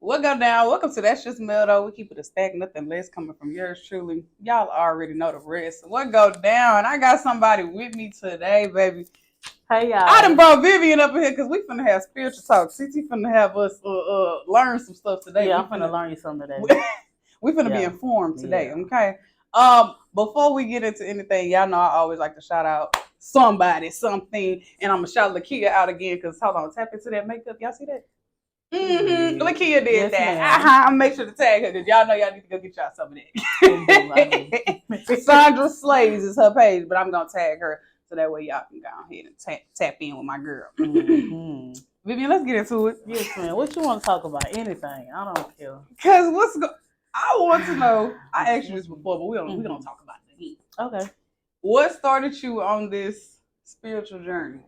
What go down? Welcome to That's Just Meldo. We keep it a stack, nothing less coming from yours truly. Y'all already know the rest. What go down? I got somebody with me today, baby. Hey y'all. I done brought Vivian up in here because we finna have spiritual talk. CT finna have us learn some stuff today. Yeah, I'm finna learn you something today. We finna be informed today, okay? Before we get into anything, y'all know I always like to shout out somebody, something, and I'm gonna shout Lakia out again because hold on, tap into that makeup. Y'all see that? Lakia did that. I'll make sure to tag her because y'all know y'all need to go get y'all some of that. Sandra Slays is her page, but I'm gonna tag her so that way y'all can go ahead and tap in with my girl. Vivian, let's get into it. Yes, man. What you want to talk about? Anything. I don't care. Because I want to know. I asked you this before, but we're gonna talk about it again. Okay. What started you on this spiritual journey?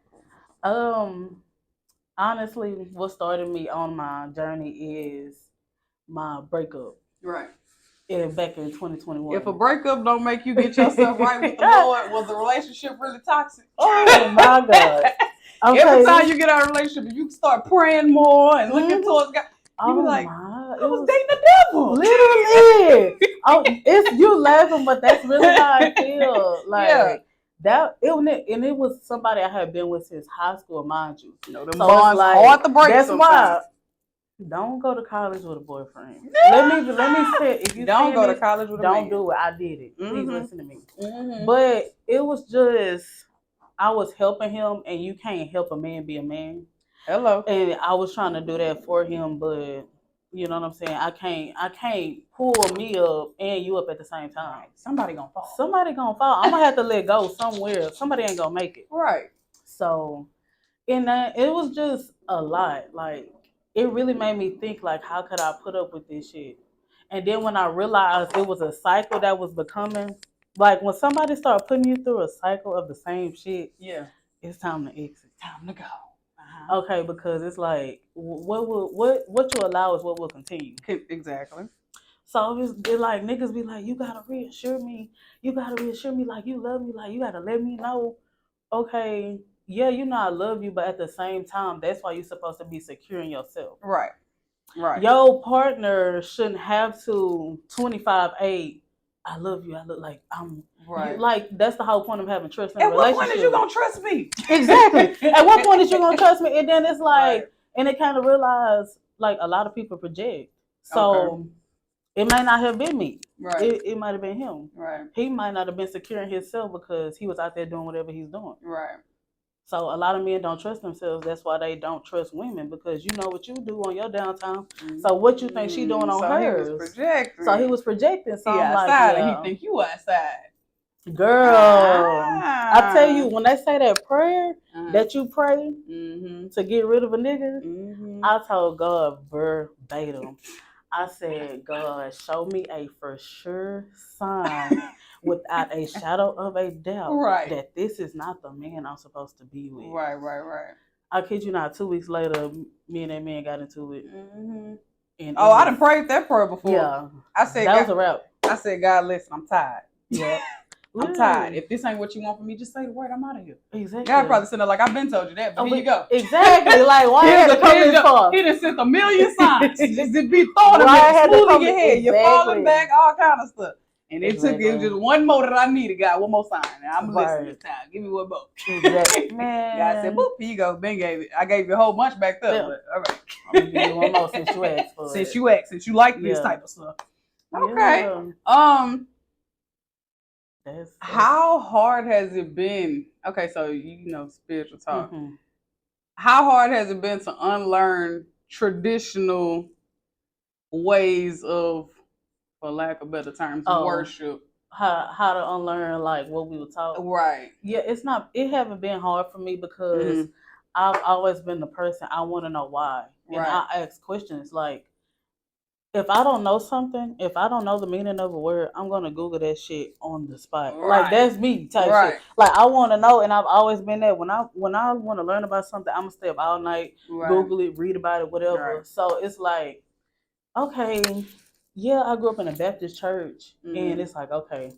Honestly, what started me on my journey is my breakup. Right. Back in 2021. If a breakup don't make you get yourself right with the Lord, was the relationship really toxic? Oh my God. Okay. Every time you get out of a relationship, you start praying more and looking towards God. You be like, I was dating the devil. Literally. It's you laughing, but that's really how I feel. Like, yeah. It was somebody I had been with since high school, mind you. You know, the bonds hard to break. That's why. Don't go to college with a boyfriend. Let me say, if you don't go to college with a man. Don't do it. I did it. Please listen to me. But it was just, I was helping him, and you can't help a man be a man. Hello. And I was trying to do that for him, but you know what I'm saying? I can't pull me up and you up at the same time. Somebody gonna fall. I'm gonna have to let go somewhere. Somebody ain't gonna make it. Right. So, and it was just a lot. Like, it really made me think, like, how could I put up with this shit? And then when I realized it was a cycle that was becoming, like, when somebody start putting you through a cycle of the same shit, yeah, it's time to exit. Time to go. Okay, because it's like what you allow is what will continue. Exactly. So it's like niggas be like, you gotta reassure me. You gotta reassure me like you love me. Like you gotta let me know. Okay, yeah, you know I love you, but at the same time, that's why you're supposed to be securing yourself. Right. Right. Your partner shouldn't have to 25-8. I love you. I look like I'm right. Like that's the whole point of having trust in a relationship. At what point is you gonna trust me? Exactly. At what point is you gonna trust me? And then it's like, right. And they kind of realize like a lot of people project. So it might not have been me. Right. It might have been him. Right. He might not have been securing himself because he was out there doing whatever he's doing. Right. So a lot of men don't trust themselves. That's why they don't trust women because you know what you do on your downtime. So what you think she doing on hers? He was projecting. So he was projecting. So I'm like, outside and he think you outside. Girl, I tell you, when they say that prayer that you pray to get rid of a nigga, I told God verbatim. I said, God, show me a for sure sign without a shadow of a doubt that this is not the man I'm supposed to be with. Right. I kid you not, 2 weeks later, me and that man got into it. And I done prayed that prayer before. Yeah. I said, that was a wrap. I said, God, listen, I'm tired. Yeah. I'm tired. If this ain't what you want from me, just say the word. I'm out of here. Exactly. God probably sitting there like, I've been told you that, but here you go. Exactly. Like, why had to come this far? He done sent a million signs. Just to be throwing them in smooth in your head. You're falling back, all kind of stuff. And it took just one more that I needed, God. One more sign. Now I'm listening this time. Give me one more. Exactly. Man. God said, boop, here you go. Ben gave it. I gave you a whole bunch back there. Yeah. But, all right. I'm going to give you one more since you asked for it. Since you like this type of stuff. Okay. Yeah. How hard has it been? Okay, so you know spiritual talk. How hard has it been to unlearn traditional ways of, for lack of better terms, worship? How to unlearn like what we were taught? Right. Yeah, it haven't been hard for me because I've always been the person I want to know why, and I ask questions like. If I don't know something, if I don't know the meaning of a word, I'm gonna Google that shit on the spot. Right. Like that's me type shit. Like I want to know, and I've always been that. When I want to learn about something, I'm gonna stay up all night, Google it, read about it, whatever. Right. So it's like, okay, yeah, I grew up in a Baptist church, and it's like, okay,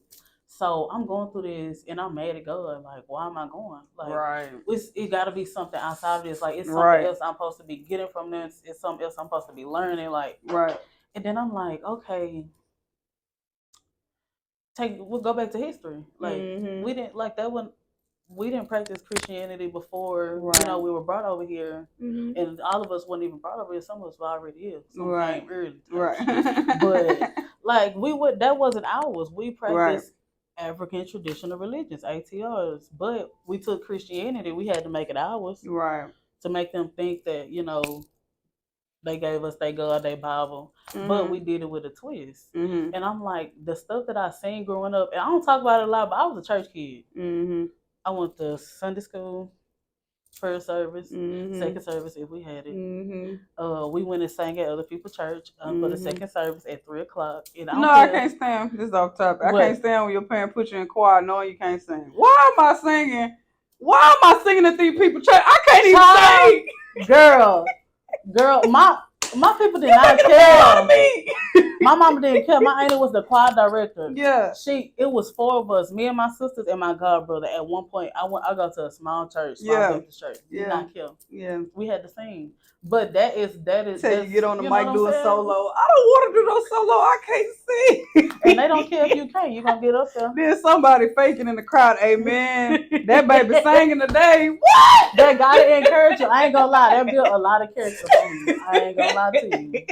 So I'm going through this, and I'm mad at God. Like, why am I going? Like, right. It got to be something outside of this. Like, it's something else I'm supposed to be getting from this. It's something else I'm supposed to be learning. Like, right. And then I'm like, okay, we'll go back to history. Like, we didn't like that one. We didn't practice Christianity before, we were brought over here, and all of us weren't even brought over here. Some of us were already here. Some came early, but like that wasn't ours. We practiced African traditional religions, ATRs, but we took Christianity. We had to make it ours, to make them think that they gave us their God, their Bible, but we did it with a twist. And I'm like, the stuff that I seen growing up, and I don't talk about it a lot, but I was a church kid. I went to Sunday school, first service, second service if we had it. We went and sang at other people's church for the second service at 3:00. And I can't stand this off topic. I can't stand when your parents put you in choir knowing you can't sing. Why am I singing? Why am I singing at these people's church? I can't even sing. Girl, my people did not care. My mama didn't care. My auntie was the choir director. Yeah. It was 4 of us, me and my sisters and my god brother. At one point, I go to a small church, Baptist church. Did not care. Yeah. We had to sing. But that is. Tell you get on the mic, do a solo. I don't want to do no solo. I can't sing. And they don't care if you can't. You're gonna get up there. Then somebody faking in the crowd. Amen. That baby singing today. What? That gotta encourage you. I ain't gonna lie. That built a lot of character for me. I ain't gonna lie to you.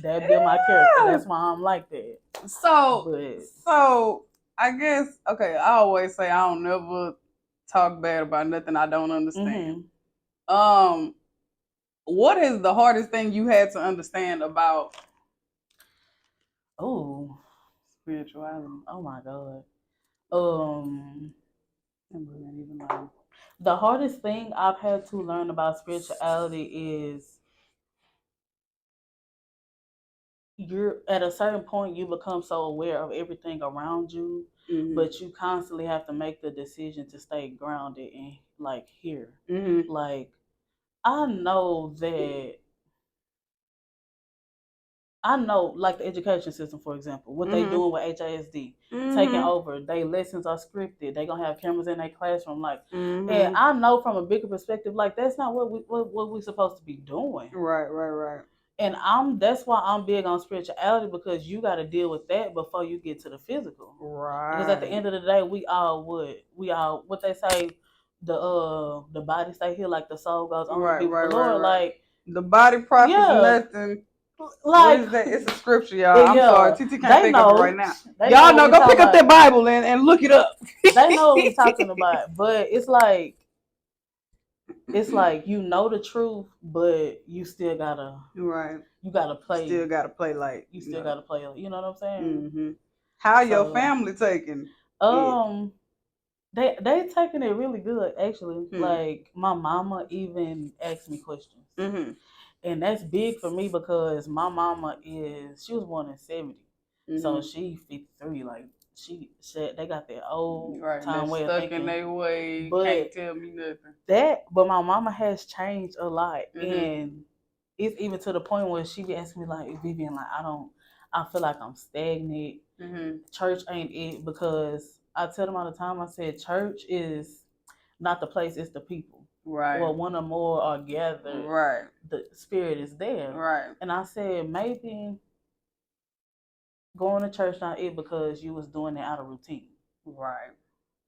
That built my character. That's why I'm like that. So I guess I always say I don't never talk bad about nothing I don't understand. What is the hardest thing you had to understand about spirituality? Oh my God. The hardest thing I've had to learn about spirituality is you're at a certain point you become so aware of everything around you, but you constantly have to make the decision to stay grounded and like here. Like I know like the education system, for example, what they doing with HISD, taking over. They lessons are scripted. They gonna have cameras in their classroom, like, and I know from a bigger perspective, like that's not what we supposed to be doing. Right. And that's why I'm big on spirituality, because you got to deal with that before you get to the physical. Right. Because at the end of the day, we all what they say, the body stay here like the soul goes on. Lord, like the body profits nothing. Like, what is that? It's a scripture, y'all. I'm sorry, TT can't think of it right now. Y'all know, go pick up that Bible and look it up. They know what we're talking about, but it's like you know the truth, but you still gotta You gotta play. Still gotta play like you still gotta play. You know what I'm saying? How your family taking? They taking it really good, actually. Like my mama even asked me questions, and that's big for me because my mama she was born in 70, so she 53. Like she said, they got that old time way of thinking. Stuck in their way. But can't tell me nothing. But my mama has changed a lot, and it's even to the point where she be asking me like, Vivian, like I feel like I'm stagnant. Church ain't it, because I tell them all the time. I said church is not the place, it's the people. Well, one or more are gathered. The spirit is there. And I said maybe going to church not it because you was doing it out of routine.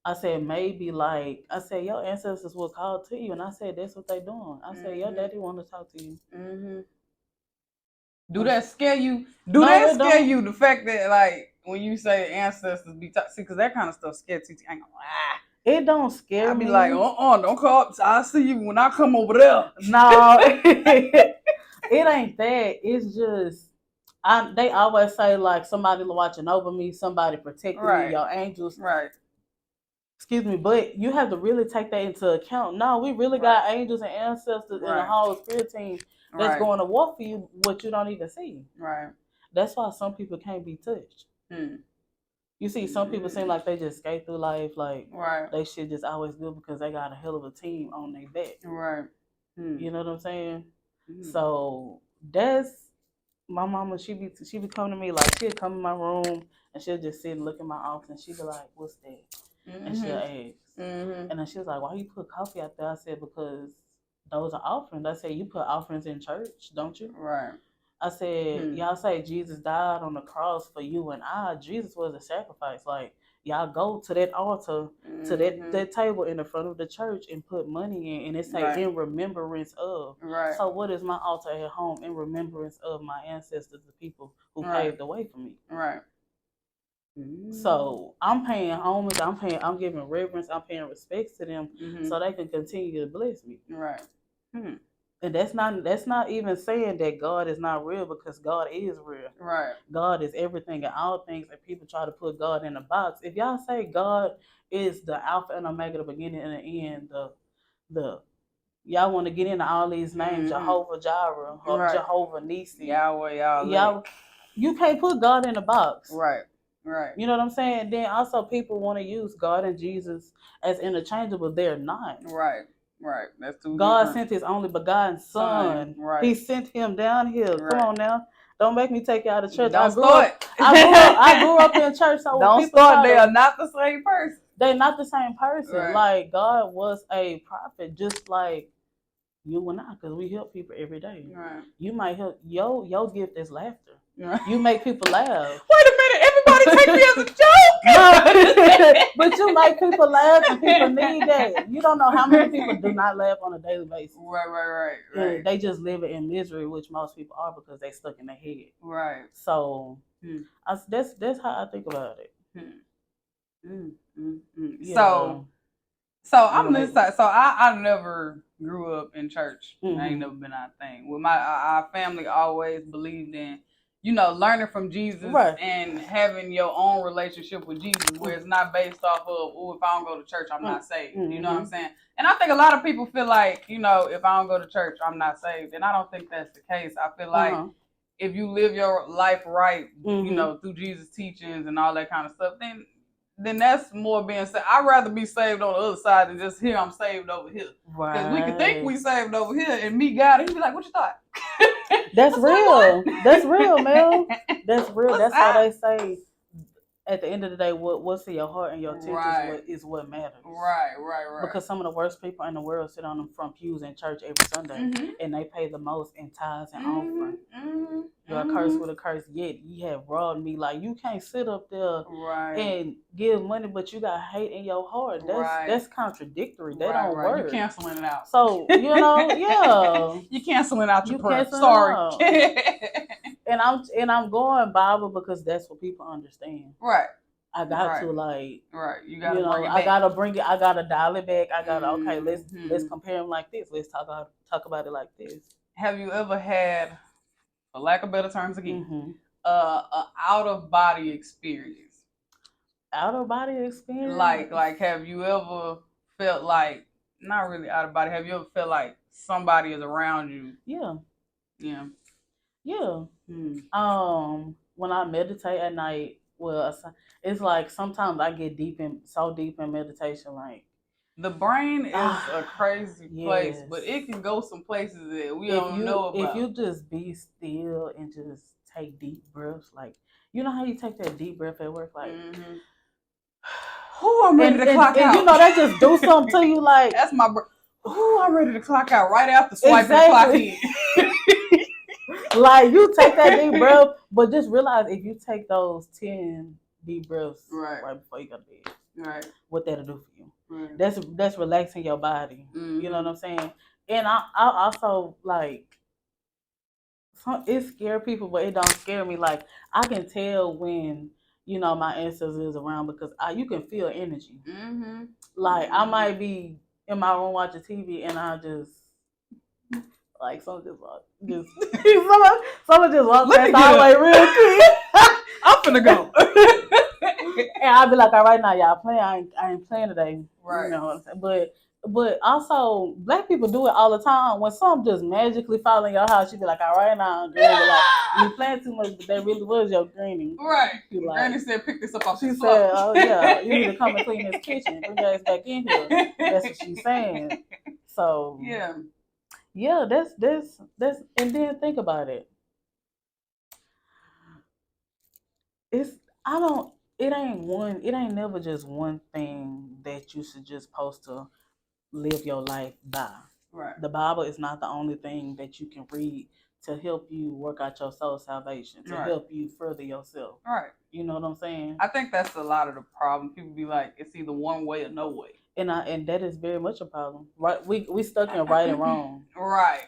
I said maybe your ancestors were called to you, and I said that's what they doing. I said your daddy want to talk to you. Do that scare you? That scare you? The fact that like when you say ancestors be see, because that kind of stuff scares you. I ain't gonna lie. It don't scare me. I be like, don't come up. I'll see you when I come over there. No, it ain't that. It's just they always say like somebody watching over me, somebody protecting me, your angels. Excuse me, but you have to really take that into account. No, we really got angels and ancestors and a whole spirit team that's going to war for you, what you don't even see. That's why some people can't be touched. You see, some people seem like they just skate through life, like they shit just always good because they got a hell of a team on their back. You know what I'm saying? So that's my mama, she be coming to me like she'll come in my room and she'll just sit and look in my office and she'll be like, "What's that?" And she'll ask, and then she was like, "Why you put coffee out there?" I said, "Because those are offerings." I said, "You put offerings in church, don't you?" Right. I said, "Y'all say Jesus died on the cross for you and I. Jesus was a sacrifice. Like y'all go to that altar, to that table in the front of the church and put money in, and it say in remembrance of. Right. So what is my altar at home in remembrance of my ancestors, the people who paved the way for me? Right. So I'm paying homage. I'm giving reverence. I'm paying respects to them, so they can continue to bless me. Right. And that's not even saying that God is not real, because God is real. Right. God is everything and all things, and people try to put God in a box. If y'all say God is the Alpha and Omega, the beginning and the end, the y'all want to get into all these names, Jehovah Jireh, Jehovah Nissi, Yahweh, you can't put God in a box. Right. Right. You know what I'm saying? Then also people want to use God and Jesus as interchangeable. They're not. Right. Right. That's too God different. sent his only begotten son. Right. He sent him down here. Right. Come on now. Don't make me take you out of church. Don't start. I grew up in church. So don't start. They are not the same person. They're not the same person. Right. Like God was a prophet, just like you and I, because we help people every day. Right. You might help. Your gift is laughter. Right. You make people laugh. Wait a minute, everybody take me as a joke. But you make people laugh, and people need that. You don't know how many people do not laugh on a daily basis. Right. And they just live in misery, which most people are, because they stuck in their head. Right. So that's how I think about it. Yeah. So I'm this side. So I never grew up in church. I ain't never been our thing. With our family always believed in, learning from Jesus and having your own relationship with Jesus, where it's not based off of, if I don't go to church, I'm not saved. You know what I'm saying? And I think a lot of people feel like, if I don't go to church, I'm not saved. And I don't think that's the case. I feel like if you live your life right, through Jesus' teachings and all that kind of stuff, then that's more being saved. I'd rather be saved on the other side than just here I'm saved over here. Because we can think we saved over here and meet God and he'd be like, what you thought? That's real. That's real, man. That's real. That's why they say at the end of the day, what's in your heart and your intentions is what matters. Right. Because some of the worst people in the world sit on them front pews in church every Sunday, and they pay the most in tithes and offering. You're a curse with a curse, yet you have robbed me. Like, you can't sit up there and give money, but you got hate in your heart. That's contradictory. That don't work. You're canceling it out. So, you're canceling out your prayer. Sorry. And I'm going Bible because that's what people understand. Right. I got to You gotta bring it back. I gotta bring it. I gotta dial it back. I gotta let's compare them like this. Let's talk about it like this. Have you ever had, for lack of better terms again, a out of body experience? Out of body experience? Like have you ever felt like, not really out of body, have you ever felt like somebody is around you? Yeah. When I meditate at night, it's like sometimes I get so deep in meditation, like the brain is a crazy place, but it can go some places that we don't know about. If you just be still and just take deep breaths, like, you know how you take that deep breath at work, like, I'm ready to clock out. And that just do something to you, like, that's my breath. I'm ready to clock out right after swiping the clock in. Like, you take that deep breath, but just realize if you take those 10 deep breaths right before you go to bed, what that'll do for you. That's relaxing your body. You know what I'm saying? And I also, like, it scare people, but it don't scare me. Like, I can tell when my ancestors is around, because you can feel energy. Like, I might be in my room watching TV and I just, like, someone just walk past the hallway real quick. I'm finna go. And I'll be like, all right, now y'all playing. I ain't playing today. Right. You know what I'm saying? But also, black people do it all the time. When something just magically fall in your house, you be like, all right, now, girl, like, you playing too much, but that really was your granny. Right. Like, Granny said, pick this up off the floor. She said, oh yeah, you need to come and clean this kitchen. Bring your ass back in here. That's what she's saying. So yeah, that's and then think about it. it ain't never just one thing that you should just supposed to live your life by. Right. The Bible is not the only thing that you can read to help you work out your soul salvation, to help you further yourself. Right. You know what I'm saying? I think that's a lot of the problem. People be like, it's either one way or no way. And that is very much a problem. Right? We stuck in right and wrong. Right.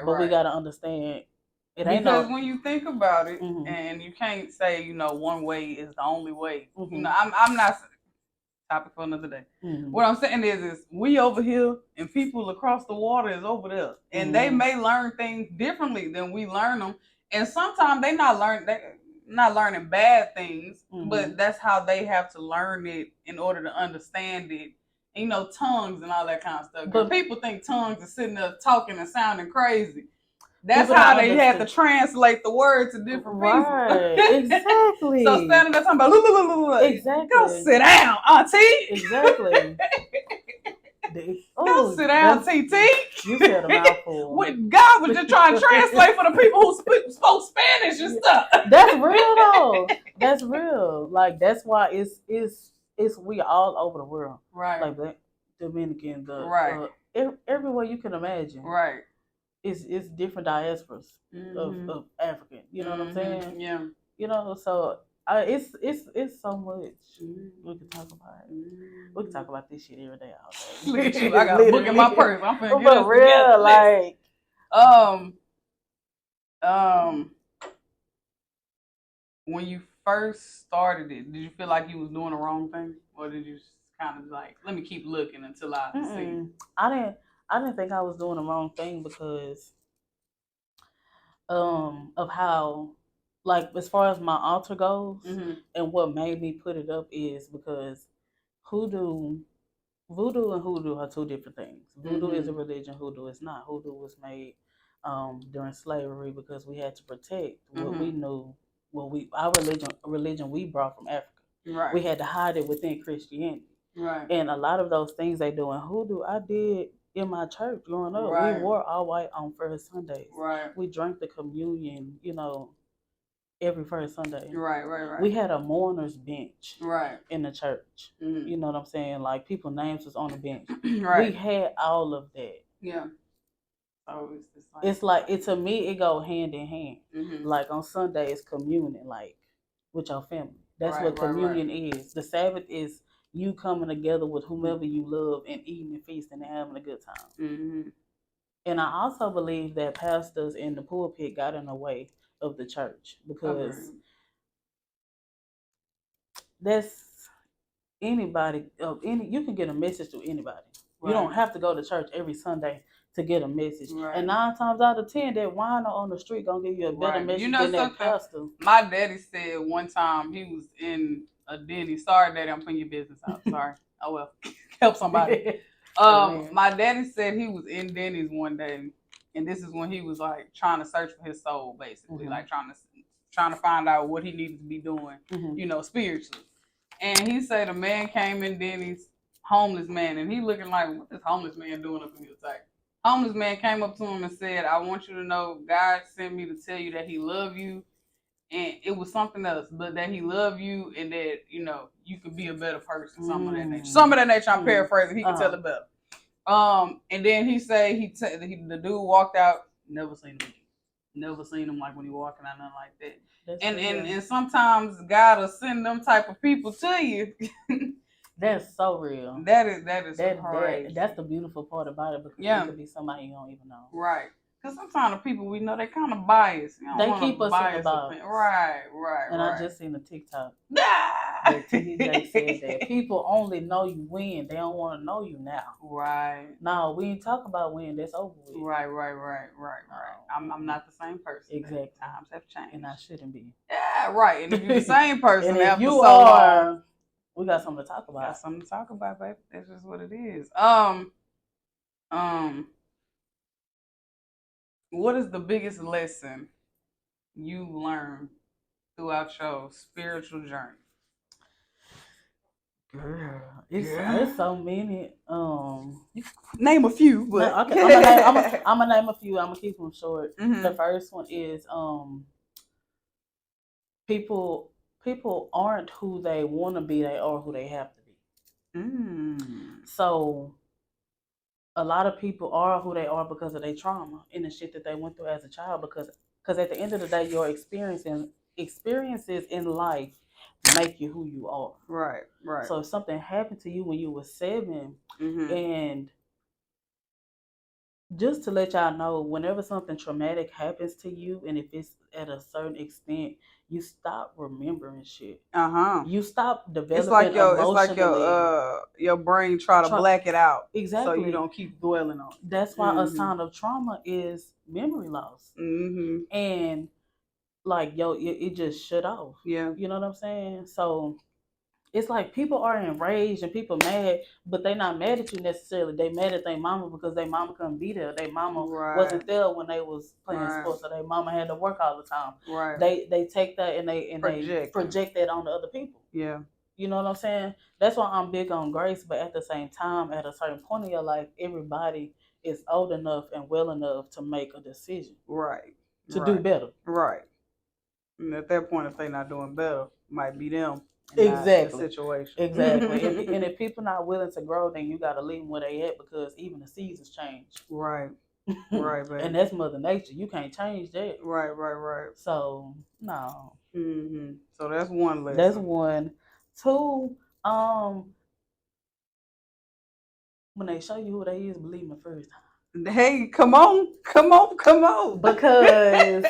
But we gotta understand it ain't because when you think about it, and you can't say, one way is the only way. I'm not topic for another day. What I'm saying is we over here and people across the water is over there, and they may learn things differently than we learn them, and sometimes they not learning bad things, but that's how they have to learn it in order to understand it. And, tongues and all that kind of stuff. But people think tongues are sitting there talking and sounding crazy. That's how they had to translate the word to different people. Right, exactly. So standing there talking about, exactly. Go sit down, Auntie. Exactly. Go sit down, TT. You said a mouthful. God was just trying to translate for the people who spoke Spanish and stuff. That's real though. That's real. Like that's why it's we all over the world. Right. Like the Dominican, right. Everywhere you can imagine. Right. It's different diasporas of African. You know what I'm saying? Yeah. So it's so much we can talk about. We can talk about this shit every day all day. I got a book in my purse. I'm finna get us real, like when you first started it, did you feel like you was doing the wrong thing, or did you kind of like, let me keep looking until I see? I didn't think I was doing the wrong thing because of how, like, as far as my altar goes, and what made me put it up is because voodoo and hoodoo are two different things. Voodoo is a religion, hoodoo is not. Hoodoo was made during slavery because we had to protect what we knew, our religion we brought from Africa. Right. We had to hide it within Christianity. Right. And a lot of those things they do in hoodoo, I did in my church growing up. Right. We wore all white on first Sundays. Right. We drank the communion, every first Sunday. Right. We had a mourner's bench. Right. In the church. You know what I'm saying? Like people's names was on the bench. Right. We had all of that. Yeah. So it's like to me it go hand in hand. Like on Sunday it's communion, like with your family. That's what communion is. The Sabbath is you coming together with whomever you love and eating and feasting and having a good time. And I also believe that pastors in the pulpit got in the way of the church because that's anybody. You can get a message to anybody. Right. You don't have to go to church every Sunday to get a message. Right. And 9 times out of 10, that whiner on the street gonna give you a better message than that pastor. My daddy said one time he was in a Denny. Sorry, Daddy, I'm putting your business out. Sorry. Oh well, help somebody. My daddy said he was in Denny's one day, and this is when he was like trying to search for his soul, basically, like trying to find out what he needed to be doing, spiritually. And he said a man came in Denny's, homeless man, and he looking like, what this homeless man doing up in here? Like, homeless man came up to him and said, I want you to know God sent me to tell you that he love you. And it was something else, but that he loved you and that, you could be a better person, some of that nature. Some of that nature, I'm paraphrasing, he could tell it better. And then he said, the dude walked out, never seen him again. Never seen him like when he walking out, nothing like that. And sometimes God will send them type of people to you. That's so real. That is crazy. That's the beautiful part about it because it could be somebody you don't even know. Right. Because sometimes the people we know, they kind of biased. They keep us in the box. Right. And I just seen a TikTok. That TJ said that people only know you when. They don't want to know you now. Right. No, we ain't talk about when. That's over with. Right. I'm not the same person. Exactly. Times have changed. And I shouldn't be. Yeah, right. And if you're the same person and after you so are, long, we got something to talk about. Got something to talk about, baby. That's just what it is. What is the biggest lesson you learned throughout your spiritual journey? Girl, it's so many. Name a few, but I'm gonna name a few. I'm gonna keep them short. The first one is people people aren't who they want to be, they are who they have to be. So a lot of people are who they are because of their trauma and the shit that they went through as a child. Because at the end of the day, your experiences in life make you who you are. Right, right. So if something happened to you when you were 7, and just to let y'all know, whenever something traumatic happens to you, and if it's at a certain extent, you stop remembering shit. You stop developing emotionally. Your brain try to black it out. Exactly. So you don't keep dwelling on it. That's why a sign of trauma is memory loss. And like, it just shut off. Yeah. You know what I'm saying? So it's like people are enraged and people mad, but they not mad at you necessarily. They mad at their mama because their mama couldn't be there. Their mama wasn't there when they was playing sports, so their mama had to work all the time. Right. They take that and they project that on the other people. Yeah. You know what I'm saying? That's why I'm big on grace, but at the same time, at a certain point in your life, everybody is old enough and well enough to make a decision. Right. To do better. Right. And at that point, if they're not doing better, might be them. Exactly. The situation. Exactly. and if people not willing to grow, then you got to leave them where they at, because even the seasons change. Right. Right, baby. And that's Mother Nature. You can't change that. Right. So, no. So that's one lesson. That's one. 2, when they show you who they is, believe them first time. Hey, come on. Because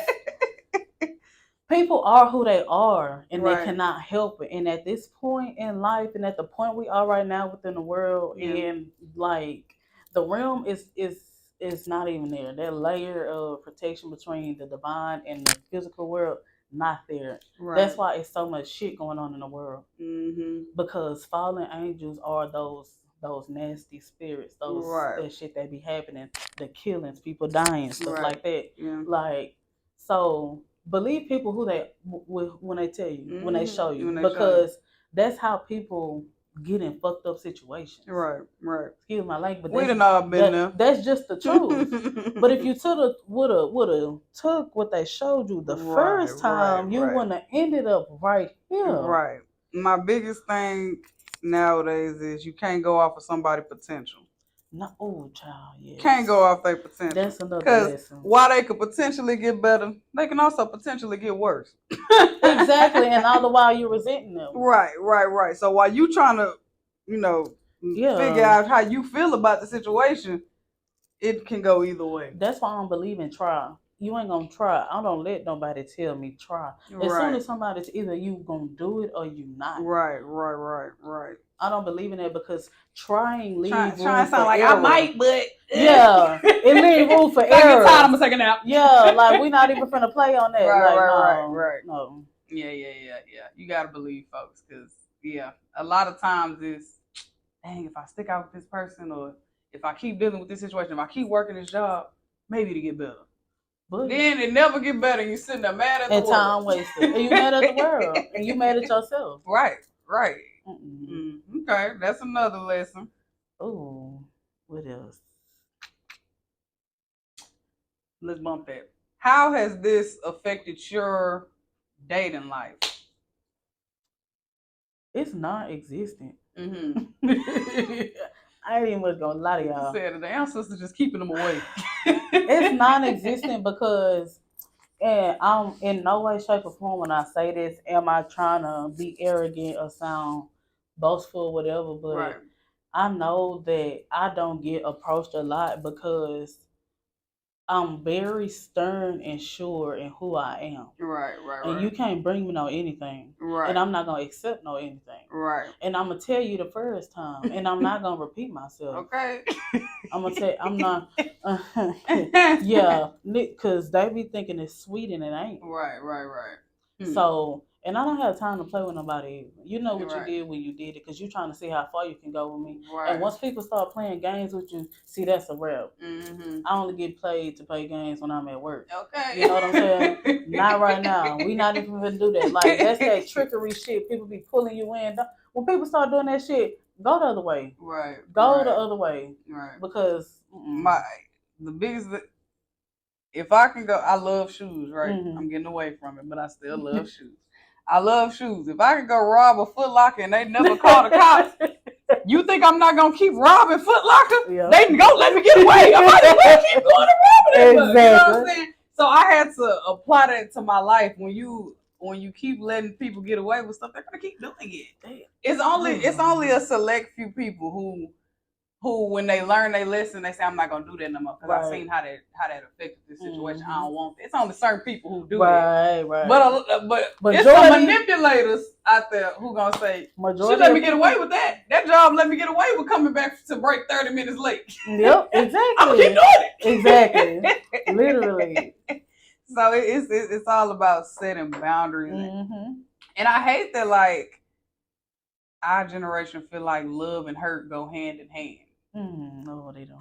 people are who they are, and they cannot help it. And at this point in life, and at the point we are right now within the world, and like the realm is not even there. That layer of protection between the divine and the physical world, not there. That's why it's so much shit going on in the world. Because fallen angels are those nasty spirits, that shit that be happening, the killings, people dying, stuff like that. Like, so believe people who they when they tell you, when they show you, because that's how people get in fucked up situations. Right. Excuse my language, but we done all been there. That's just the truth. But if you woulda took what they showed you the first time, you wouldn't have ended up right here. Right. My biggest thing nowadays is you can't go off of somebody's potential. No, oh, child, yes. Can't go off their potential. That's another lesson. Because while they could potentially get better, they can also potentially get worse. Exactly, and all the while you're resenting them. Right. So while you trying to, figure out how you feel about the situation, it can go either way. That's why I don't believe in try. You ain't gonna try. I don't let nobody tell me try. As soon as somebody's either you gonna do it or you not. Right. I don't believe in that, because trying leaves room trying for sound like error. I might, but it leaves room for error. I get tired, I'm gonna take a nap. Yeah, like we're not even finna play on that. Right. No. Yeah. You gotta believe, folks, because a lot of times it's, dang, if I stick out with this person, or if I keep dealing with this situation, if I keep working this job, maybe to get better. But then it never get better. You sitting there mad at the world. And time wasted. And you mad at the world. And you mad at yourself. Right. Okay, that's another lesson. Oh, what else? Let's bump that. How has this affected your dating life? It's non-existent. I ain't even much gonna lie to y'all. Said the answers are just keeping them away. It's non-existent because, and I'm in no way, shape, or form when I say this, am I trying to be arrogant or sound boastful or whatever, but I know that I don't get approached a lot because I'm very stern and sure in who I am. Right. And you can't bring me no anything. Right. And I'm not going to accept no anything. Right. And I'm going to tell you the first time. And I'm not going to repeat myself. Okay. I'm going to tell you, I'm not. Yeah. Because they be thinking it's sweet and it ain't. Right. So, and I don't have time to play with nobody. You know what you did when you did it, because you're trying to see how far you can go with me. Right. And once people start playing games with you, see, that's a wrap. I only get paid to play games when I'm at work. Okay. You know what I'm saying? Not right now. We not even going to do that. Like, that's that trickery shit. People be pulling you in. When people start doing that shit, go the other way. Right. Go the other way. Right. Because the biggest... If I can go, I love shoes, right? I'm getting away from it, but I still love shoes. I love shoes. If I could go rob a Foot Locker and they never call the cops, you think I'm not gonna keep robbing Foot Locker? Yeah. They can go let me get away. I might as well keep going and robbing it. Exactly. You know what I'm saying? So I had to apply that to my life. When you keep letting people get away with stuff, they're gonna keep doing it. It's only a select few people who when they learn they lesson, they say I'm not gonna do that no more because I've seen how that affected this situation. I don't want it. It's only certain people who do it. Right. But it's some manipulators out there who gonna say, she let me get away with that. That job let me get away with coming back to break 30 minutes late. Yep, exactly. I'm gonna keep doing it. Exactly. Literally. So it's all about setting boundaries. And I hate that like our generation feel like love and hurt go hand in hand. No, they don't.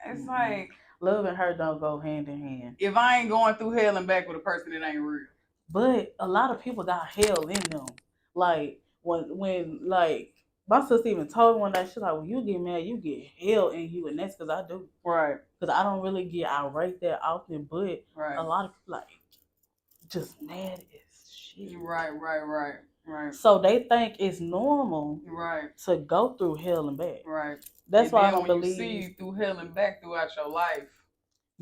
It's like love and hurt don't go hand in hand. If I ain't going through hell and back with a person, it ain't real. But a lot of people got hell in them. Like when like my sister even told me one day, she's like, when you get mad, you get hell in you, and that's because I do. Right. Because I don't really get irate that often, but a lot of people like just mad as shit. Right. So they think it's normal, to go through hell and back. Right. That's why I don't when believe. You see you through hell and back throughout your life,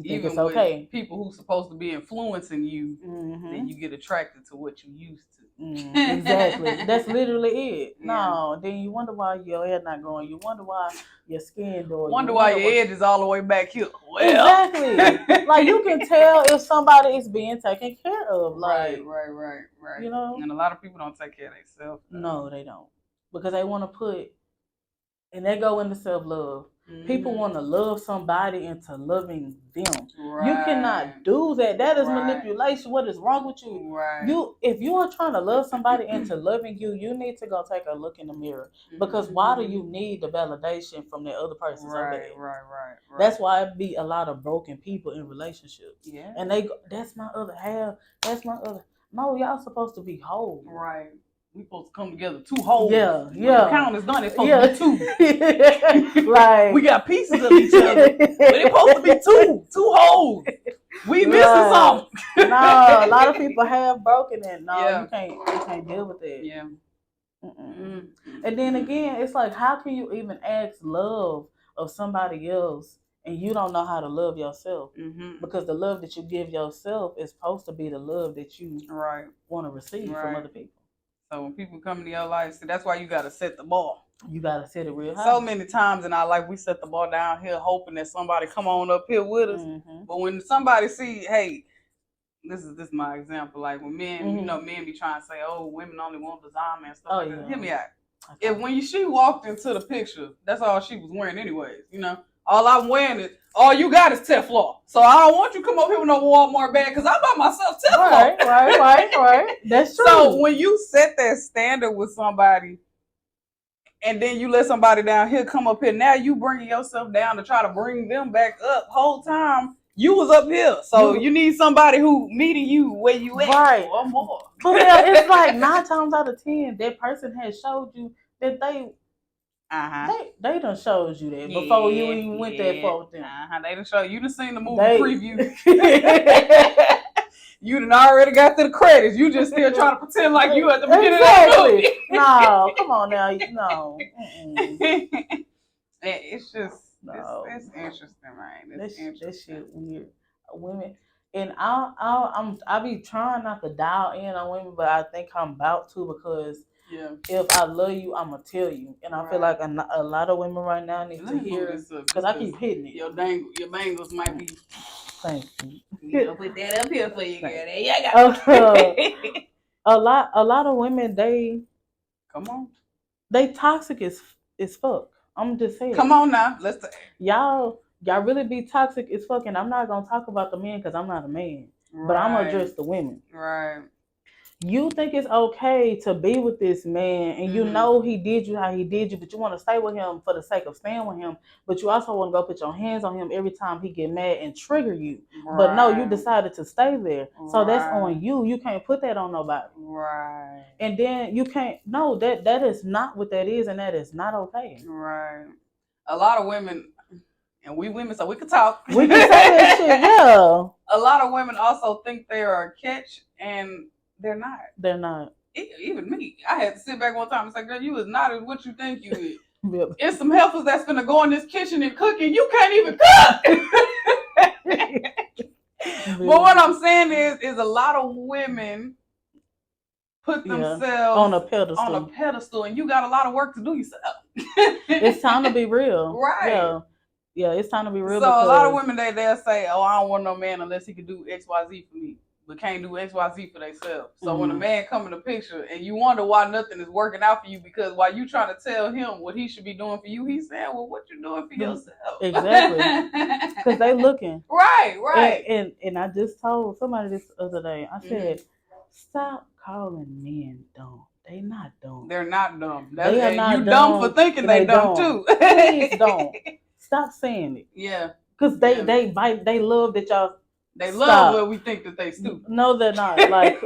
even it's okay. With people who's supposed to be influencing you, then you get attracted to what you used to. Exactly. That's literally it. Yeah. No, then you wonder why your hair not growing. You wonder why your skin doing. Wonder why your edge is all the way back here. Well. Exactly. Like you can tell if somebody is being taken care of. Like right. You know. And a lot of people don't take care of themselves. No, they don't, because they want to put, and they go into self-love. People want to love somebody into loving them. You cannot do that. That is manipulation. What is wrong with you? If you are trying to love somebody into loving you, you need to go take a look in the mirror. Because why do you need the validation from that other person? Right. That's why it be a lot of broken people in relationships. Yeah. And they go, that's my other half. That's my other. No, y'all supposed to be whole. Right. We supposed to come together 2 wholes. Yeah. When the count is done, it's supposed to be 2. Like we got pieces of each other, but it's supposed to be 2 holes. We missing something. No, a lot of people have broken it. No, you can't deal with it. Yeah. And then again, it's like, how can you even ask love of somebody else and you don't know how to love yourself? Because the love that you give yourself is supposed to be the love that you want to receive from other people. So when people come into your life, see, that's why you got to set the bar. You got to set it real high. So many times in our life, we set the bar down here hoping that somebody come on up here with us. But when somebody see, hey, this is my example. Like when men, men be trying to say, oh, women only want design and stuff like that. Hear me out. Okay. If when she walked into the picture, that's all she was wearing anyways, All I'm wearing is, all you got is Teflon. So I don't want you to come up here with no Walmart bag because I buy myself Teflon. Right. That's true. So when you set that standard with somebody and then you let somebody down here come up here, now you bringing yourself down to try to bring them back up. Whole time you was up here. So you need somebody who meeting you where you at or more. But it's like 9 times out of 10, that person has showed you that they done showed you that before you even went that far with them. They done showed you. Done seen the movie preview. You done already got to the credits. You just still trying to pretend like you at the beginning of the movie. No, come on now. No. It's just it's interesting, right? That shit weird. Women, and I be trying not to dial in on women, but I think I'm about to, because if I love you, I'm gonna tell you, and I feel like a lot of women right now need to hear it, because I keep hitting it. Your bangles might be. Thank you. You put that up here for you, girl. There you go. A lot of women, they toxic as fuck. I'm just saying. Come on now, y'all really be toxic as fuck, and I'm not gonna talk about the men because I'm not a man, but I'm gonna address the women. Right. You think it's okay to be with this man, and you know he did you how he did you, but you want to stay with him for the sake of staying with him, but you also want to go put your hands on him every time he get mad and trigger you. But no, you decided to stay there. So that's on you. You can't put that on nobody. Right. And then you can't, no, that is not what that is, and that is not okay. Right. A lot of women, and we women, so we can talk. We can say that shit, yeah. A lot of women also think they are a catch, and They're not. They're not. Even me, I had to sit back one time and say, "Girl, you is not as what you think you is." Really. It's some heifers that's gonna go in this kitchen and cook, and you can't even cook. But what I'm saying is a lot of women put themselves on a pedestal, and you got a lot of work to do yourself. It's time to be real, right? Yeah, it's time to be real. So a lot of women they'll say, "Oh, I don't want no man unless he can do XYZ for me," but can't do XYZ for themselves. So when a man come in the picture and you wonder why nothing is working out for you, because while you trying to tell him what he should be doing for you, he's saying, "Well, what you doing for yourself?" Exactly, because they looking right. And I just told somebody this other day. I said, "Stop calling men dumb. They not dumb. They're not dumb. They are not you dumb for thinking they dumb too. Please don't stop saying it. Yeah, because they love that y'all. They love when we think that they stupid. No, they're not. Like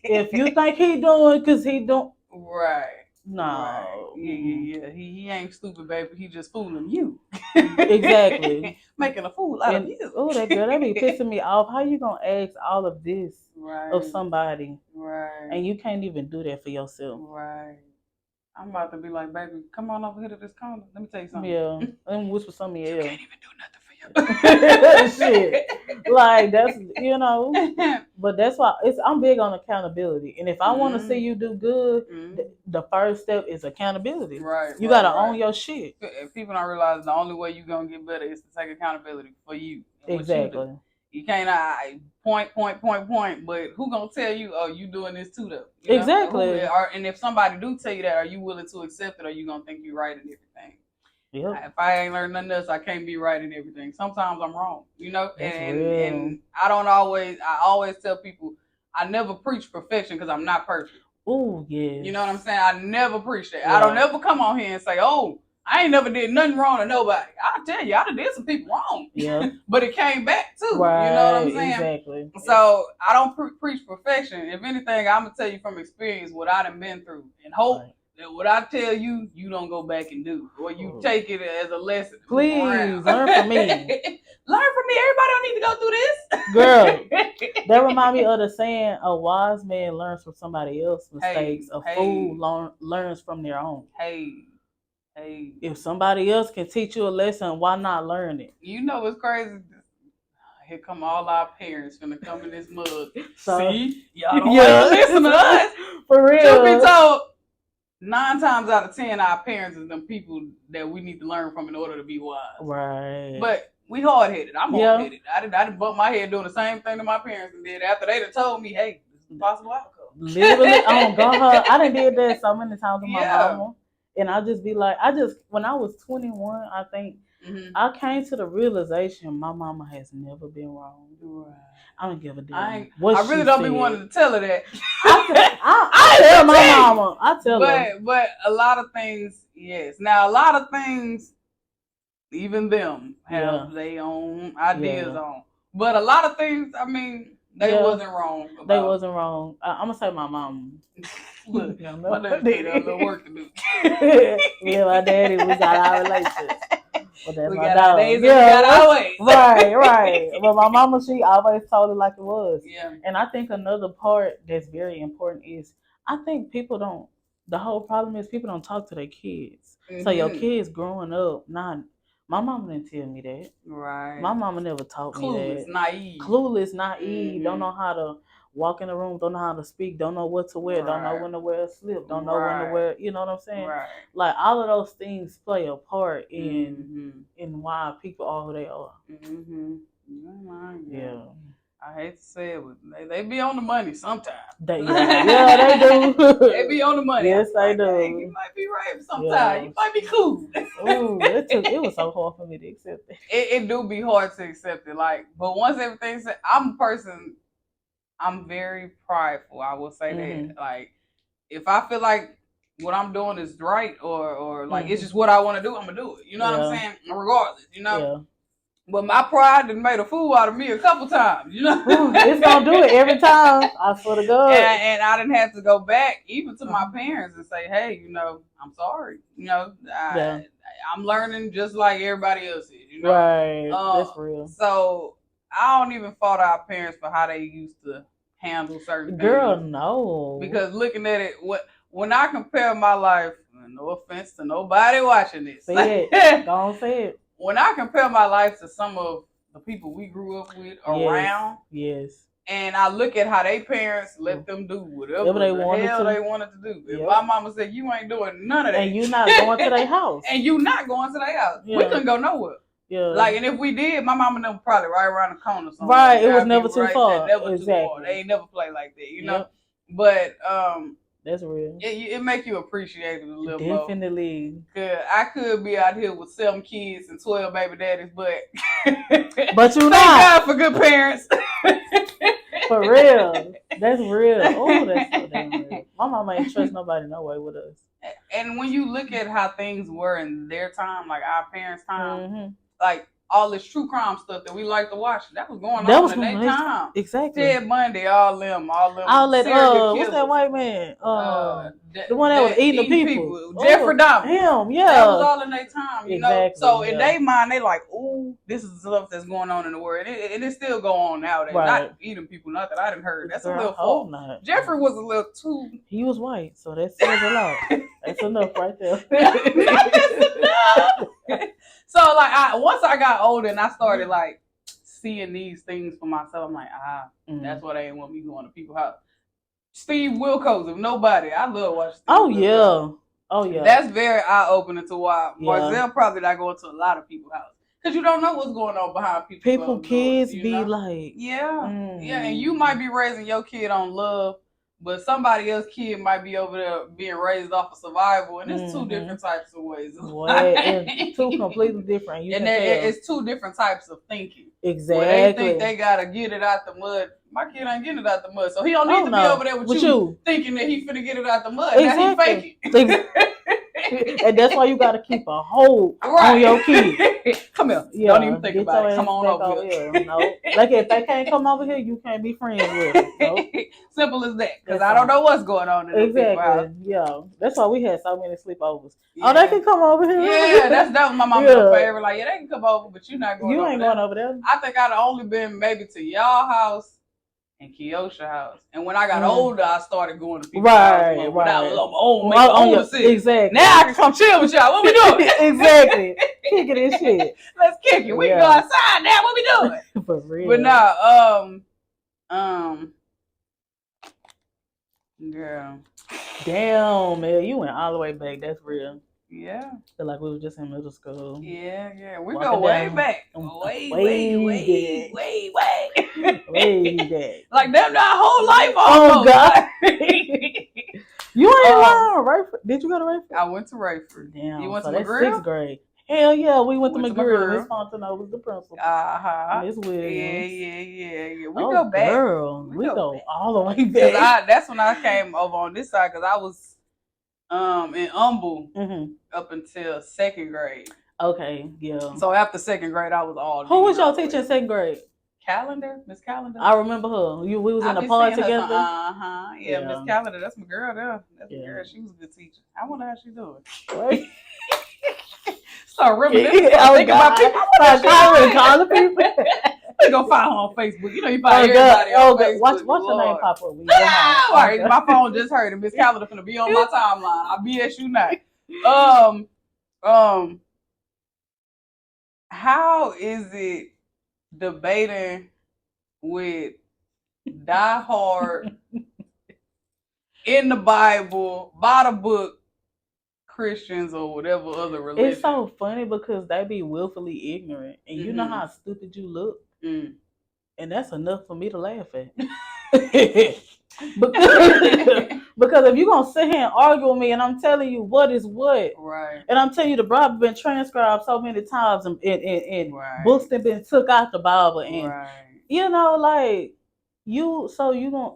if you think he doing because he don't. Right. No. Right. Yeah. He ain't stupid, baby. He just fooling you. Exactly. Making a fool out of you. Oh, that girl, that be pissing me off. How you gonna ask all of this of somebody? Right. And you can't even do that for yourself. Right. I'm about to be like, baby, come on over here to this corner. Let me tell you something. Yeah. Let me whisper something else. You can't even do nothing for you. Shit. Like that's But that's why I'm big on accountability. And if I want to see you do good, the first step is accountability. Right. You gotta own your shit. If people don't realize the only way you're gonna get better is to take accountability for you. Exactly. You can't point, but who gonna tell you, oh, you doing this too though? Exactly. And if somebody do tell you that, are you willing to accept it, or you gonna think you're right in everything? Yep. If I ain't learned nothing else, I can't be right in everything. Sometimes I'm wrong, and I always tell people I never preach perfection because I'm not perfect. Oh yeah. You know what I'm saying? I never preach that. Yeah. I don't ever come on here and say, oh, I ain't never did nothing wrong to nobody. I tell you, I done did some people wrong. Yeah. But it came back too. Right. You know what I'm saying? Exactly. So I don't preach perfection. If anything, I'm gonna tell you from experience what I done been through, and hope that what I tell you, you don't go back and do, or you take it as a lesson. Please learn from me. Learn from me. Everybody don't need to go through this. Girl, that remind me of the saying, a wise man learns from somebody else's mistakes. A fool learns from their own. Hey. If somebody else can teach you a lesson, why not learn it? You know what's crazy? Here come all our parents finna come in this mug. See? Y'all don't want to listen to us. For real. Truth be told, 9 times out of 10, our parents are them people that we need to learn from in order to be wise. Right. But we hard-headed. I'm hard-headed. I didn't bump my head doing the same thing that my parents did after they done told me, hey, this is a possible outcome. Literally, oh God, I done did that so many times with my mama. And I just be like, when I was 21, I think, I came to the realization my mama has never been wrong. Right. I don't give a damn. I really don't be wanting to tell her that. I tell my mama. I tell her. But a lot of things, yes. Now, a lot of things, even them have their own ideas on. But a lot of things, I mean, they wasn't wrong. They wasn't wrong. I'm going to say my mama. Look, my daddy got a little work to do. Yeah, my daddy, we got our relationship. But that's we my got dog. our days and we got our ways. Right. But my mama, she always told it like it was. Yeah. And I think another part that's very important is, I think the whole problem is people don't talk to their kids. So your kids growing up, my mama didn't tell me that. Right. My mama never taught me that. Clueless, naive. Don't know how to walk in the room, don't know how to speak, don't know what to wear, don't know when to wear a slip, don't know when to wear, you know what I'm saying? Right. Like all of those things play a part in why people are who they are. Yeah. I hate to say it, but they be on the money sometimes. They do. They be on the money. Yes, they do. You might be right sometimes. Yeah. You might be cool. Ooh, it was so hard for me to accept it. It do be hard to accept it. But once everything's said, I'm very prideful. I will say that. Like, if I feel like what I'm doing is right, or like it's just what I want to do, I'm gonna do it. You know what I'm saying? Regardless, you know. Yeah. But my pride done made a fool out of me a couple times. You know, it's gonna do it every time. I swear to God. And I didn't have to go back even to my parents and say, hey, I'm sorry. I'm learning just like everybody else is. You know, right? That's real. So I don't even fault our parents for how they used to handle certain Girl, things. no. Because looking at it, when I compare my life, no offense to nobody watching this. Say it. Don't say it. When I compare my life to some of the people we grew up with around, yes. And I look at how their parents let them do whatever they the wanted hell to. they wanted to do. And my mama said, you ain't doing none of that. And you not going to their house. And you not going to their house. Yeah. We couldn't go nowhere. Yeah. Like, and if we did, my mama and them probably right around the corner somewhere. Right, it was never too far. Never too far. They ain't never play like that, you know? But that's real. It make you appreciate it a little more. Definitely. Cause I could be out here with 7 kids and 12 baby daddies, but you thank God for good parents. For real. That's real. Oh, that's so damn real. My mama ain't trust nobody no way with us. And when you look at how things were in their time, like our parents' time, like all this true crime stuff that we like to watch, that was going on in their time. Exactly. Ted Bundy, all them. What's that white man? The one that was eating the people. Jeffrey Dahmer. Him, yeah. That was all in their time, you know. So in their mind, they like, ooh, this is stuff that's going on in the world. And it still go on nowadays. Right. Not eating people, not that I didn't heard. That's a little fault. Jeffrey was a little too. He was white, so that says a lot. That's enough right there. That's enough. So like once I got older and I started like seeing these things for myself, I'm like, that's why they ain't want me going to people's house. Steve Wilkos, if nobody, I love watching Steve Wilkos. Oh yeah. That's very eye opening to why Marcel probably not going to a lot of people's houses. Because you don't know what's going on behind people's kids doors, be know? like. Yeah. And you might be raising your kid on love. But somebody else's kid might be over there being raised off of survival, and it's 2 different types of ways. It's 2 completely different. It's 2 different types of thinking. Exactly. Where they think they gotta get it out the mud. My kid ain't getting it out the mud, so he don't need to be over there with you thinking that he finna get it out the mud. Exactly. Now he faking. And that's why you got to keep a hold on your kid. Come here. Yeah, don't even think about it. Come on over here. No. Like if they can't come over here, you can't be friends with them. No? Simple as that. Because I don't know what's going on in the house. Yeah. That's why we had so many sleepovers. Yeah. Oh, they can come over here. Yeah, that was my mama's favorite. Like, they can come over, but you're not going over there. You ain't going over there. I think I'd only been maybe to y'all house and Keosha house. And when I got older, I started going to people's house. When I was on the city. Exactly. Now I can come chill with y'all. What we doing? Exactly. Kicking this shit. Let's kick it. We can go outside now. What we doing? For real. But nah, girl. Damn, man. You went all the way back. That's real. Yeah. Feel like we were just in middle school. Yeah. We go way back. Way back. Like them our whole life almost. Oh God. You ain't lying. Rayford. Did you go to Rayford? I went to Rayford. Damn. You went to McGrew? 6th grade. Hell yeah, we went to McGrew. Miss Fontenot was the principal. Miss Williams. Yeah. We go back. Girl, we go all the way back. That's when I came over on this side because I was in Humble up until 2nd grade. Okay, yeah. So after 2nd grade, I was all. Who was your teacher in 2nd grade? Miss Calendar. I remember her. We was in the pod together. Yeah, Miss Calendar. That's my girl there. That's my girl. She was a good teacher. I wonder how she doing. Start reminiscing. Think about people. Calling people. We gonna find her on Facebook. You know you find everybody on Facebook. Watch your name pop up. All right, my phone just heard it. Miss Calendar finna be on my timeline. I'll BS you not. How is it debating with diehard in the Bible, by the book Christians or whatever other religion? It's so funny because they be willfully ignorant, and you know how stupid you look, and that's enough for me to laugh at. Because if you're gonna sit here and argue with me, and I'm telling you what is what, right? And I'm telling you the Bible been transcribed so many times, and books that been took out the Bible, and you know, like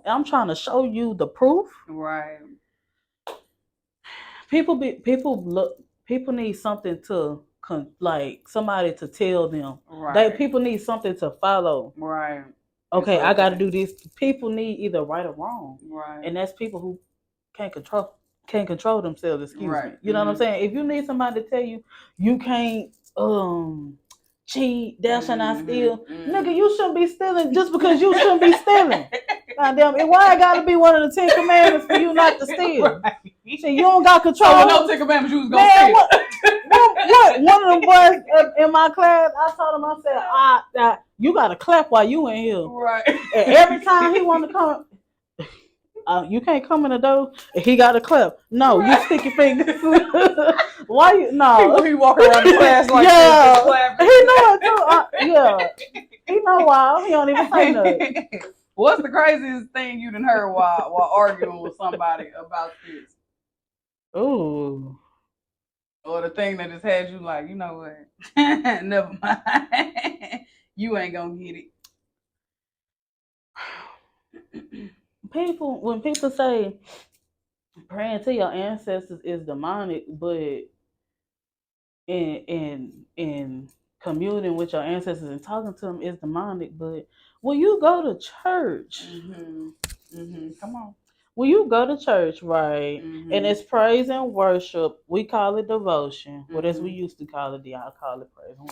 I'm trying to show you the proof, right? People need something to like somebody to tell them. Right. People need something to follow. Right. Okay, I got to do this. People need either right or wrong. Right. And that's people who can't control themselves. Excuse me. Right. You know what I'm saying? If you need somebody to tell you, you can't cheat, thou shalt not steal. Nigga, you shouldn't be stealing just because you shouldn't be stealing. Goddamn it, why it gotta be one of the 10 commandments for you not to steal? Right. So you don't got control. So with no 10 commandments, you was gonna steal. What? One of them boys in my class, I told him, I said, you gotta clap while you in here. Right. And every time he wanna come, you can't come in the door. He got to clap. No, right. You stick your fingers. Why you? No. He walk around the class like yeah. this, clapping. He know it too. Yeah. He know why. He don't even say nothing. What's the craziest thing you done heard while arguing with somebody about this? Ooh. Or the thing that just had you like, you know what? Never mind. You ain't gonna get it. When people say praying to your ancestors is demonic, but in communing with your ancestors and talking to them is demonic, but when you go to church, come on. When you go to church, right, and it's praise and worship, we call it devotion. Well, that's we used to call it. I call it praise and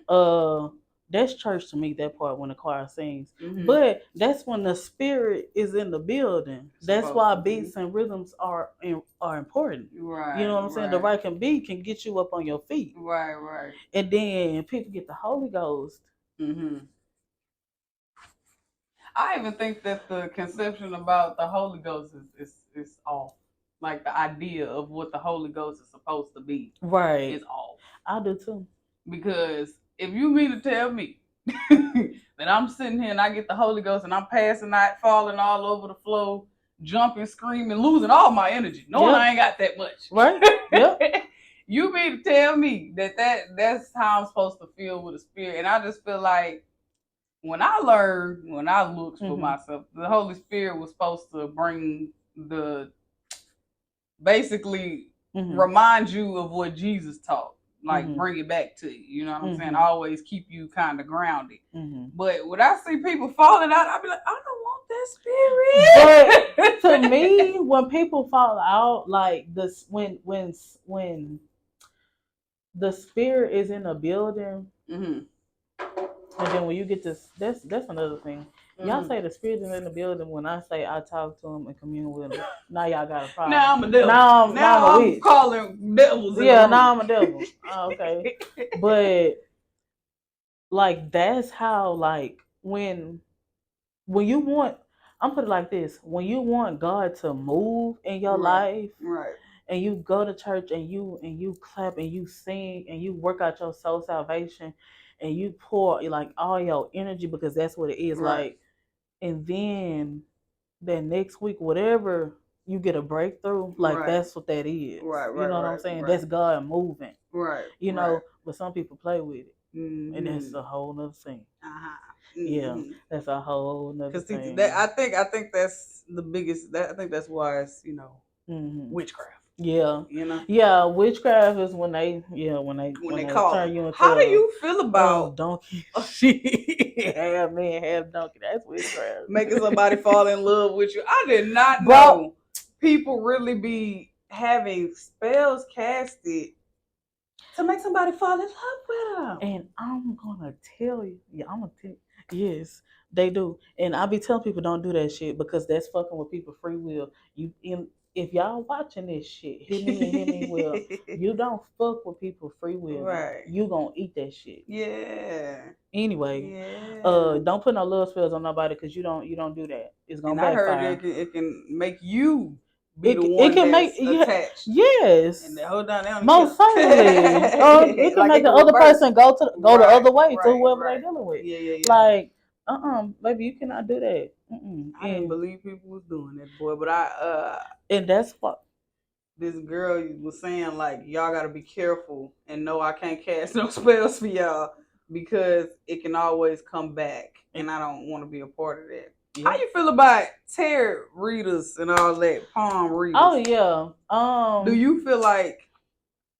worship. That's church to me, that part when the choir sings. But that's when the spirit is in the building. That's why beats and rhythms are important. Right. You know what I'm saying? The right beat can get you up on your feet. Right. And then people get the Holy Ghost. I even think that the conception about the Holy Ghost is off. Like the idea of what the Holy Ghost is supposed to be. Right. Is off. I do too. Because if you mean to tell me that I'm sitting here and I get the Holy Ghost and I'm passing out, falling all over the floor, jumping, screaming, losing all my energy, knowing I ain't got that much. Right. Yep. You mean to tell me that's how I'm supposed to feel with the spirit. And I just feel like when I looked for myself, the Holy Spirit was supposed to bring basically remind you of what Jesus taught. Like bring it back to you. You know what I'm saying? Always keep you kind of grounded. But when I see people falling out, I be like, I don't want that spirit. But to me, when people fall out, like this, when the spirit is in a building, and then when you get this, that's another thing. Y'all say the spirit is in the building. When I say I talk to him and commune with him, now y'all got a problem. Now I'm a devil. Now I'm a witch. Calling devils. Yeah, now I'm a devil. Okay, but like that's how when you want, I'm put it like this: when you want God to move in your life, right, and you go to church and you clap and you sing and you work out your soul salvation and you pour like all your energy because that's what it is, like. And then that next week, whatever, you get a breakthrough, like that's what that is. Right, you know what I'm saying? That's God moving. Right. You know, but some people play with it. And that's a whole nother thing. Yeah, that's a whole nother thing. I think that's the biggest. I think that's why it's witchcraft. Yeah, yeah. Witchcraft is when they call turn you into. How do you feel about donkey? Shit, half man, half donkey. That's witchcraft. Making somebody fall in love with you. I did not know people really be having spells casted to make somebody fall in love with them. And I'm gonna tell you, yes, they do. And I be telling people don't do that shit because that's fucking with people's free will. If y'all watching this shit, hear me well, you don't fuck with people's free will. Right. You gonna eat that shit. Yeah. Anyway, don't put no love spells on nobody because you don't do that. It's gonna backfire. I heard it can make you be the one that's attached. Yes. And hold on, most certainly. It can make the other person go the other way to whoever they're dealing with. Yeah. Like, baby, you cannot do that. I didn't believe people was doing that, boy. But and that's what this girl was saying. Like, y'all got to be careful and know I can't cast no spells for y'all because it can always come back, and I don't want to be a part of that. Yeah. How you feel about tarot readers and all that, palm readers? Oh yeah. Do you feel like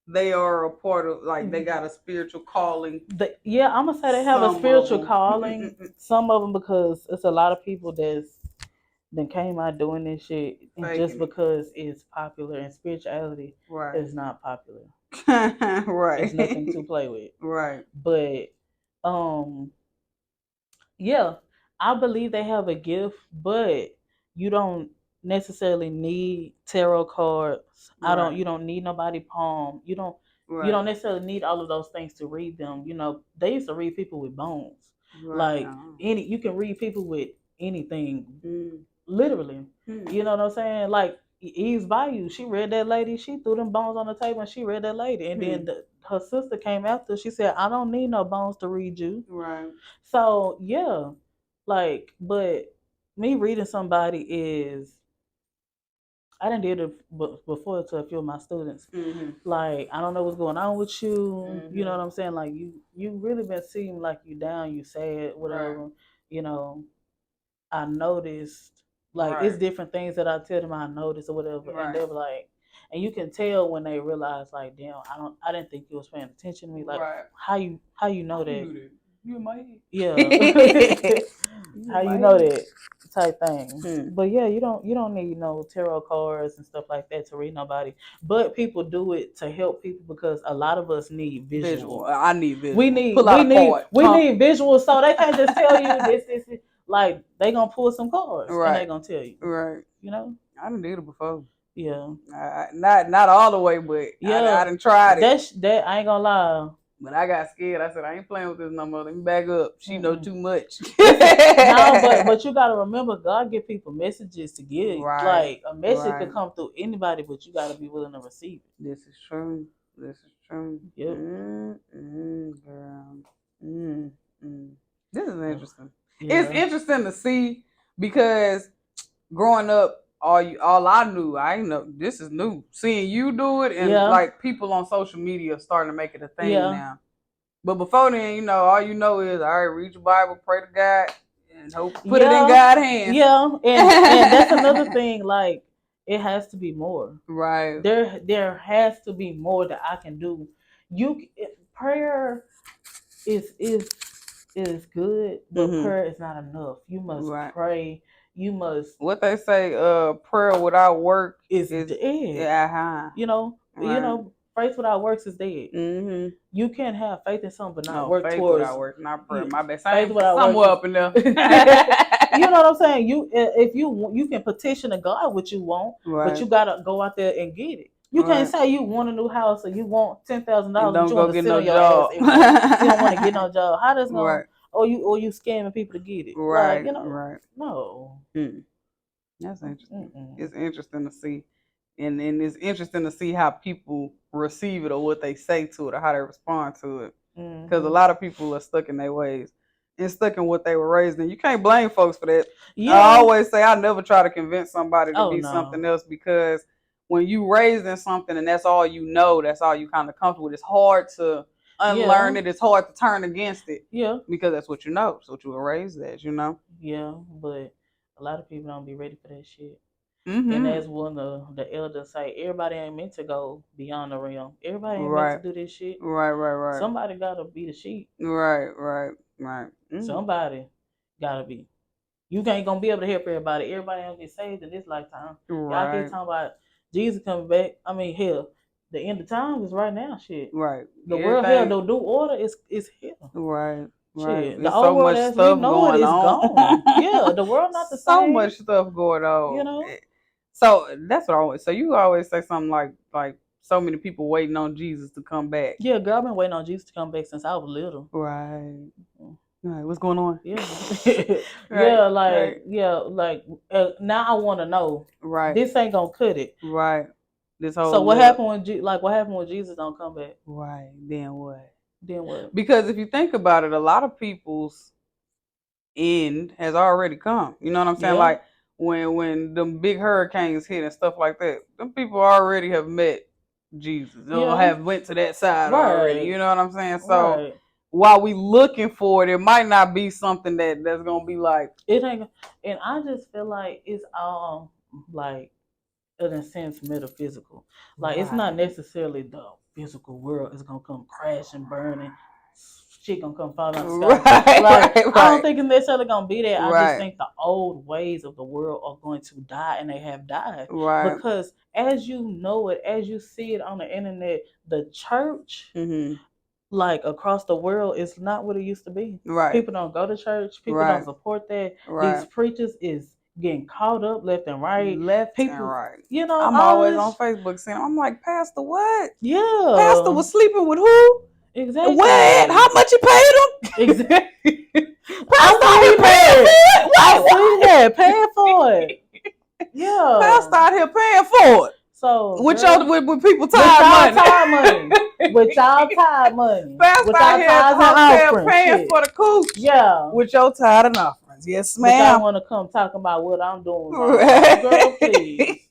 they are a part of, like, they got a spiritual calling? Yeah, I'm gonna say they have a spiritual calling. Some of them, because it's a lot of people that came out doing this shit just because it's popular, and spirituality is not popular. Right. It's nothing to play with. Right. But yeah, I believe they have a gift, but you don't necessarily need tarot cards. Right. You don't need nobody palm. You Right. don't necessarily need all of those things to read them. You know, they used to read people with bones. Right. Like you can read people with anything. Mm. Literally. Mm. You know what I'm saying? Like Eve's Bayou, she read that lady, she threw them bones on the table and she read that lady. And then her sister came after, she said, I don't need no bones to read you. Right. So yeah, like, but me reading somebody is, I didn't did it before to a few of my students. Mm-hmm. Like, I don't know what's going on with you. Mm-hmm. You know what I'm saying? Like, you really been seeming like you down, you sad, whatever. Right. You know, I noticed, like, Right. it's different things that I tell them I noticed or whatever, Right. and they were like, and you can tell when they realize, like, damn, I didn't think you was paying attention to me. Like, Right. how you know that? You in my head. Yeah. How you know that type thing. But yeah, you don't need no tarot cards and stuff like that to read nobody. But people do it to help people because a lot of us need visual. I need visual. We need visuals, so they can't just tell you this. Like, they gonna pull some cards and they gonna tell you. Right. You know? I done did it before. Yeah. Not all the way, but yeah, I done tried it. That I ain't gonna lie. But I got scared. I said, I ain't playing with this no more. Let me back up. She know too much. No, but you gotta remember, God give people messages to give. Right. Like, a message could come through anybody, but you gotta be willing to receive it. This is true. This is true. Yep. Girl. This is interesting. Yeah. It's interesting to see because growing up, all I knew, I ain't know, this is new. Seeing you do it and like people on social media starting to make it a thing now. But before then, you know, all you know is, all right, read your Bible, pray to God, and hope put it in God's hands. Yeah, and that's another thing. Like, it has to be more. Right. There has to be more that I can do. Prayer is good, but prayer is not enough. You must pray. You must. What they say, prayer without work is dead. Yeah. You know, faith without works is dead. Mm-hmm. You can't have faith in something but not work faith towards. Without work, not prayer. My bad. Faith without somewhere up in there. You know what I'm saying? If you can petition to God what you want, but you gotta go out there and get it. You can't say you want a new house or you want $10,000, but you want to sit on your ass. You don't want to get no job. How does going? Or you scamming people to get it? Right. Like, you know, no. That's interesting. It's interesting to see, and it's interesting to see how people receive it or what they say to it or how they respond to it. Because a lot of people are stuck in their ways and stuck in what they were raised in. You can't blame folks for that. Yeah. I always say I never try to convince somebody to be something else, because when you raised in something and that's all you know, that's all you kind of comfortable with, it's hard to unlearn it. It's hard to turn against it. Yeah. Because that's what you know. It's what you were raised as, you know? Yeah, but a lot of people don't be ready for that shit. And as one of the elders say, everybody ain't meant to go beyond the realm. Everybody ain't meant to do this shit. Right. Somebody gotta be the sheep. Right. Somebody gotta be. You ain't gonna be able to help everybody. Everybody ain't get saved in this lifetime. Y'all keep talking about Jesus coming back. I mean, hell, the end of time is right now. Shit. Right. The world, hell, the new order is here. Right. Shit. The old world as we know it is gone. Yeah, the world not the same. So much stuff going on. You know. So that's what I always. So you always say something like so many people waiting on Jesus to come back. Yeah, girl, I've been waiting on Jesus to come back since I was little. Right. Right. What's going on? Yeah. Now I want to know. Right. This ain't gonna cut it. Right. This whole. So what happened when Jesus don't come back? Right. Then what? Then what? Because if you think about it, a lot of people's end has already come. You know what I'm saying? Yeah. Like when them big hurricanes hit and stuff like that, them people already have met Jesus. Or have went to that side already. You know what I'm saying? So while we looking for it, it might not be something that's gonna be like it ain't. And I just feel like it's all like, in a sense, metaphysical. Like, it's not necessarily the physical world is gonna come crash and burn and shit gonna come fall out the sky. I don't think it's necessarily gonna be that. I just think the old ways of the world are going to die, and they have died. Because as you know it, as you see it on the internet, the church, like across the world, is not what it used to be. People don't go to church. People don't support that. These preachers is getting caught up left and right. You know, I'm always on Facebook saying, I'm like, Pastor, what? Yeah. Pastor was sleeping with who? Exactly. When? How much you paid him? Exactly. Pastor out here paying for it? I see that. Paying for it. Yeah. Pastor out here paying for it. So with people time money. With y'all time money. Pastor out here paying for the cooch. Yeah. With your tithe and offerings. Yes, ma'am. But I want to come talk about what I'm doing. Girl, please.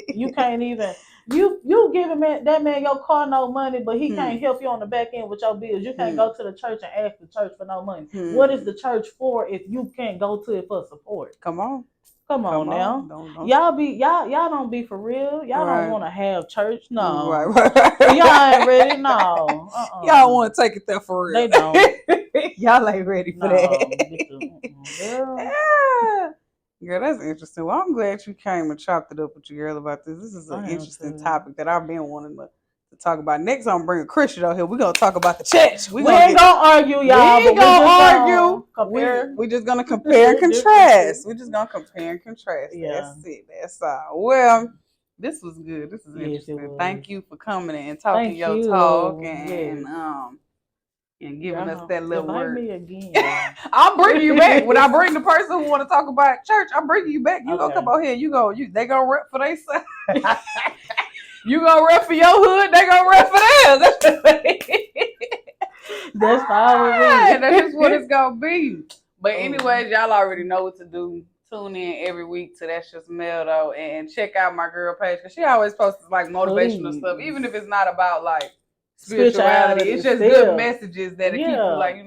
You can't even. You giving that man your car no money, but he can't help you on the back end with your bills. You can't go to the church and ask the church for no money. What is the church for if you can't go to it for support? Come on now. Don't. Y'all don't be for real. Y'all don't want to have church. No. Y'all ain't ready. No. Y'all want to take it there for real. They don't. Y'all ain't ready for that. Girl, that's interesting. Well, I'm glad you came and chopped it up with your girl about this. This is an interesting topic that I've been wanting to talk about. Next, I'm bringing Christian out here. We're going to talk about the church. We ain't going to argue, y'all. We ain't going to argue. We're just going to compare and contrast. We're just going to compare and contrast. Yeah. That's it. That's all. Well, this was good. This is interesting. Thank you for coming and talking your talk and giving us that little word. Me again. I'll bring you back. When I bring the person who want to talk about church, I'm bringing you back. You gonna come out here. They gonna rep for they side. You gonna rep for your hood. They gonna rep for theirs. That's fine with me. That's just what it's gonna be. But anyways, y'all already know what to do. Tune in every week to That's Just Mel though, and check out my girl page because she always posts like motivational stuff, even if it's not about like spirituality. It's just good messages that keep you like,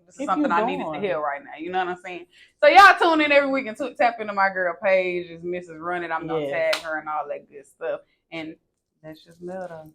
this is something I needed to hear right now. You know what I'm saying? So y'all tune in every week and tap into my girl page. It's Mrs. Run It. I'm gonna tag her and all that good stuff. And That's Just Mel though.